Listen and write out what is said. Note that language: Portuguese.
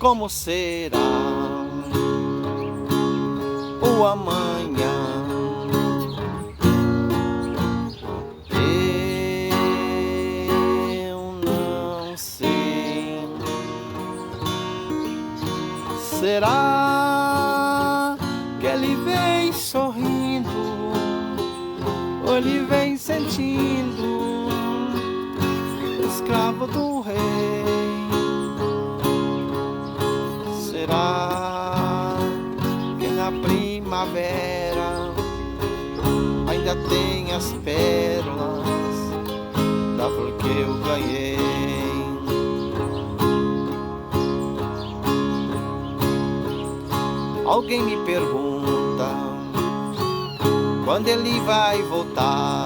como será o amanhã. Eu não sei. Será que ele vem sorrindo ou ele vem sentindo, escravo do rei? Será que na primavera ainda tem as pérolas da flor que eu ganhei? Alguém me pergunta quando ele vai voltar.